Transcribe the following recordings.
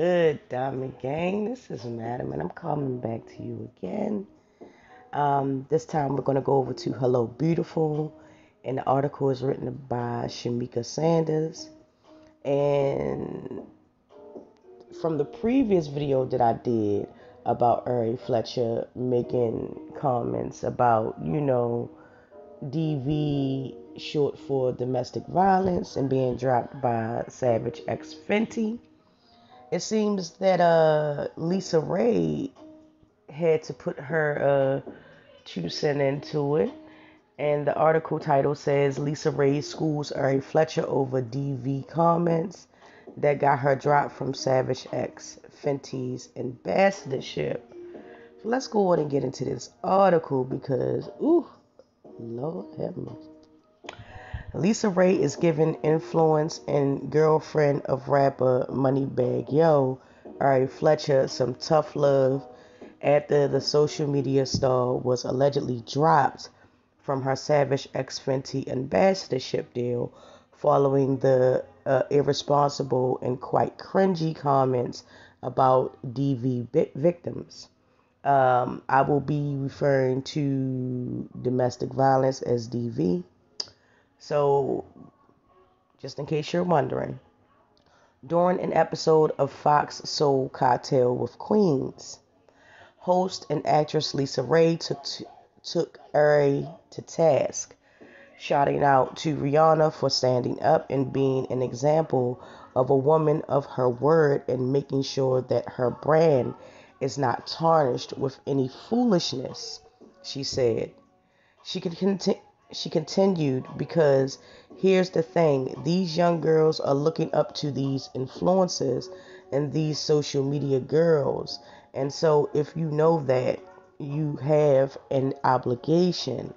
good, Diamond Gang? This is Madam, and I'm coming back to you again. This time we're going to go over to Hello Beautiful, and the article is written by Shamika Sanders. And from the previous video that I did about Ari Fletcher making comments about, DV short for domestic violence and being dropped by Savage X Fenty. It seems that LisaRaye had to put her 2 cents into it. And the article title says LisaRaye schools Ari Fletcher over DV comments that got her dropped from Savage X Fenty's ambassadorship. So let's go on and get into this article because, Lord have mercy. LisaRaye is giving influence and girlfriend of rapper Moneybagg Yo, Ari Fletcher, some tough love after the social media star was allegedly dropped from her Savage X Fenty ambassadorship deal following the irresponsible and quite cringy comments about DV victims. I will be referring to domestic violence as DV. So, just in case you're wondering, during an episode of Fox Soul Cocktail with Queens, host and actress LisaRaye took Ari to task, shouting out to Rihanna for standing up and being an example of a woman of her word and making sure that her brand is not tarnished with any foolishness, she said. She continued, because here's the thing, these young girls are looking up to these influencers and these social media girls. And so if you know that, you have an obligation.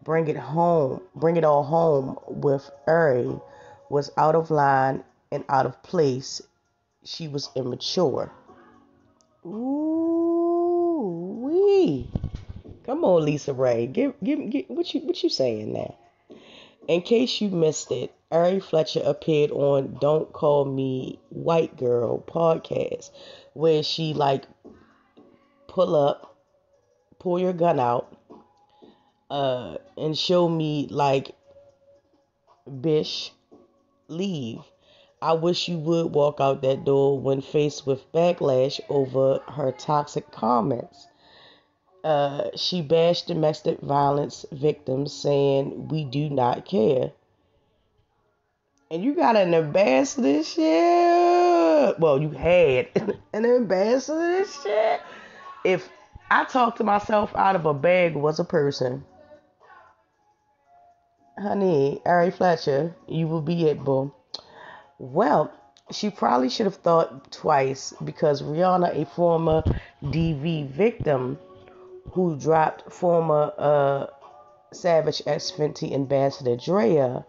Bring it all home with Ari was out of line and out of place. She was immature. Ooh wee. Come on, LisaRaye. Give what you saying now? In case you missed it, Ari Fletcher appeared on Don't Call Me White Girl podcast, where she pull your gun out, and show me bish, leave. I wish you would walk out that door when faced with backlash over her toxic comments. She bashed domestic violence victims, saying, "We do not care." And you got an ambassadorship. Well, you had an ambassadorship. If I talked to myself out of a bag was a person, honey, Ari Fletcher, you will be it, boo. Well, she probably should have thought twice because Rihanna, a former DV victim, who dropped former Savage X Fenty ambassador Drea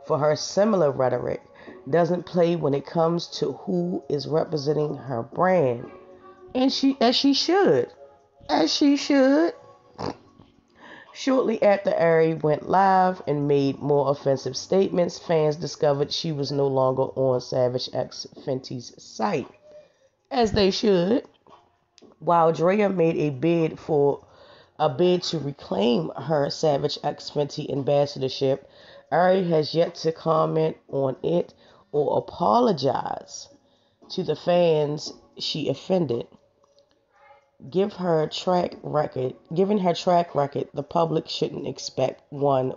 for her similar rhetoric, doesn't play when it comes to who is representing her brand. And as she should. Shortly after Ari went live and made more offensive statements, fans discovered she was no longer on Savage X Fenty's site. As they should. While Drea made a bid to reclaim her Savage X Fenty ambassadorship, Ari has yet to comment on it or apologize to the fans she offended. Given her track record, the public shouldn't expect one.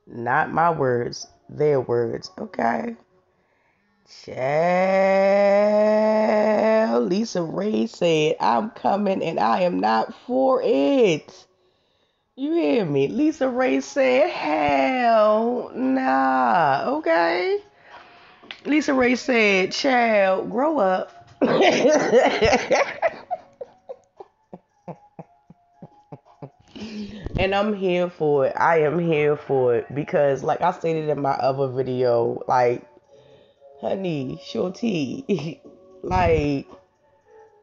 Not my words, their words, okay? Child, LisaRaye said, "I'm coming and I am not for it." You hear me? LisaRaye said, "Hell nah," okay? LisaRaye said, "Child, grow up." And I'm here for it. I am here for it because, like I stated in my other video, honey, shorty,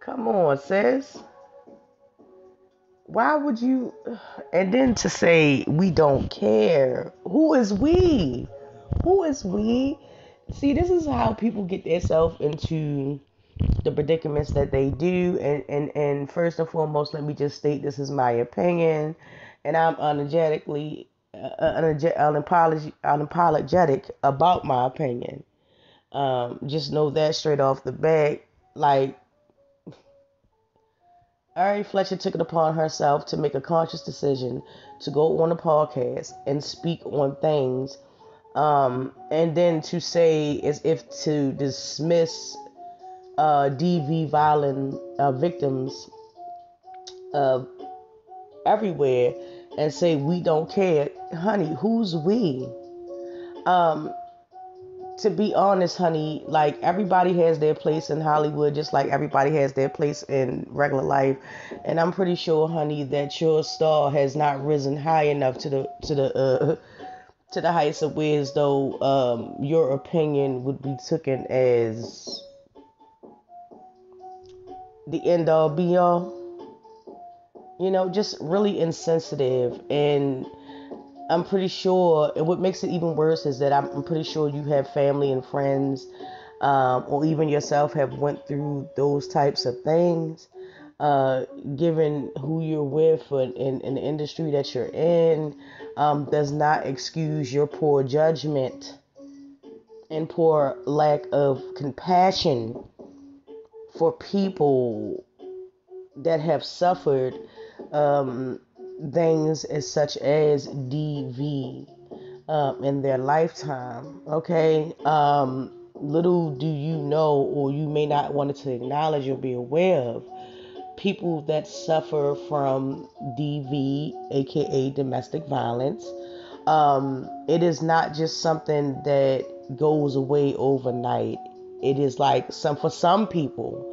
come on, sis. Why would you? And then to say we don't care. Who is we? Who is we? See, this is how people get themselves into the predicaments that they do. And first and foremost, let me just state this is my opinion, and I'm unapologetic about my opinion. Just know that straight off the bat. Like, Ari Fletcher took it upon herself to make a conscious decision to go on a podcast and speak on things, and then to say as if to dismiss DV violent victims uh, everywhere and say we don't care. Honey, who's we? Um, to be honest, honey, like everybody has their place in Hollywood, just like everybody has their place in regular life. And I'm pretty sure, honey, that your star has not risen high enough to the heights of where as though your opinion would be taken as the end all be all. You know, just really insensitive. And I'm pretty sure, and what makes it even worse is that I'm pretty sure you have family and friends, or even yourself have went through those types of things. Given who you're with in the industry that you're in, does not excuse your poor judgment and poor lack of compassion for people that have suffered um, things as such as DV in their lifetime. Okay, little do you know, or you may not want to acknowledge or be aware of, people that suffer from DV, aka domestic violence. It is not just something that goes away overnight. It is like for some people,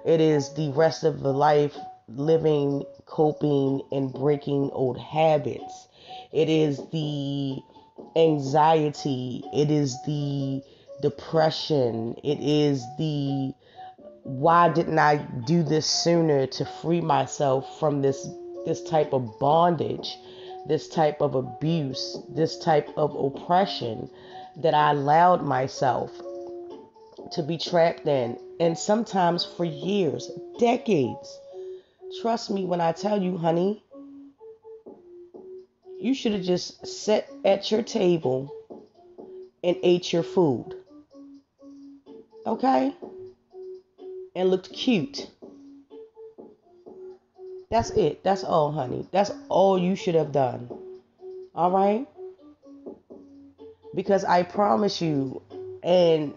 it is the rest of the life living, coping, and breaking old habits. It is the anxiety. It is the depression. It is the why didn't I do this sooner to free myself from this type of bondage, this type of abuse, this type of oppression that I allowed myself to be trapped in, and sometimes for years, decades. Trust me when I tell you, honey, you should have just sat at your table and ate your food, okay? And looked cute. That's it. That's all, honey. That's all you should have done. All right? Because I promise you, and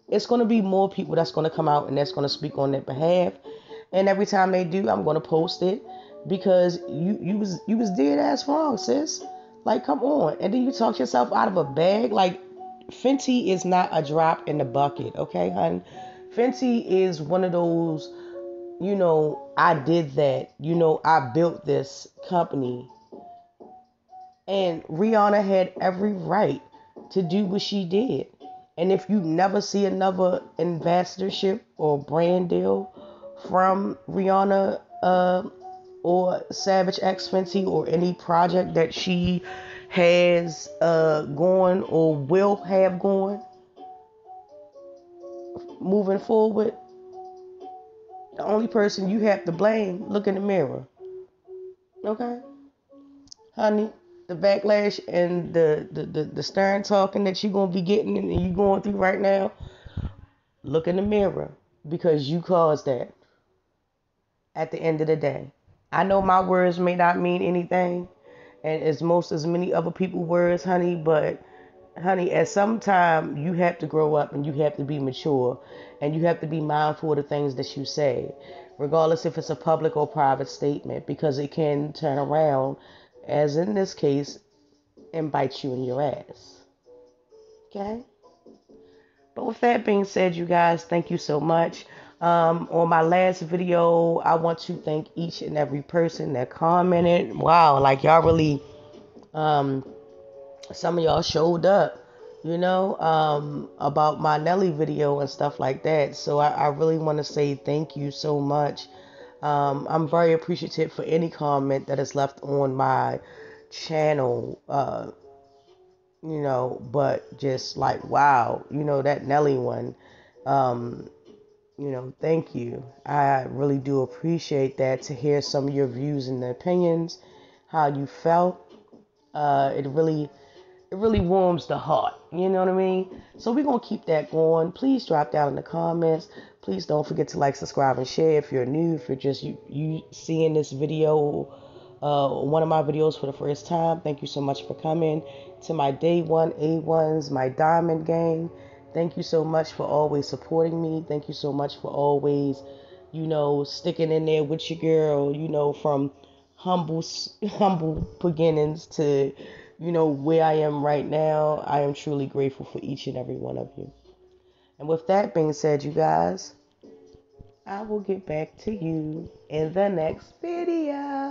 it's going to be more people that's going to come out and that's going to speak on their behalf. And every time they do, I'm going to post it because you was dead ass wrong, sis. Like, come on. And then you talk yourself out of a bag. Like, Fenty is not a drop in the bucket, okay, hun? Fenty is one of those, I did that. I built this company. And Rihanna had every right to do what she did. And if you never see another ambassadorship or brand deal from Rihanna or Savage X Fenty or any project that she has going or will have going moving forward, the only person you have to blame, look in the mirror. Okay? Honey, the backlash and the stern talking that you're going to be getting and you're going through right now, look in the mirror because you caused that at the end of the day. I know my words may not mean anything, and as many other people's words, honey, but honey, at some time you have to grow up and you have to be mature and you have to be mindful of the things that you say, regardless if it's a public or private statement, because it can turn around, as in this case, and bite you in your ass. Okay? But with that being said, you guys, thank you so much. On my last video, I want to thank each and every person that commented. Wow, like y'all really, um, some of y'all showed up, about my Nelly video and stuff like that. So I really want to say thank you so much. I'm very appreciative for any comment that is left on my channel. but just like, wow, that Nelly one. Um, thank you. I really do appreciate that, to hear some of your views and opinions, how you felt. It really warms the heart. You know what I mean? So we're gonna keep that going. Please drop down in the comments. Please don't forget to like, subscribe, and share if you're new. If you're just you seeing this video, one of my videos for the first time, thank you so much for coming. To my day one A1s, my diamond gang, thank you so much for always supporting me. Thank you so much for always, sticking in there with your girl. From humble humble beginnings to where I am right now. I am truly grateful for each and every one of you. And with that being said, you guys, I will get back to you in the next video.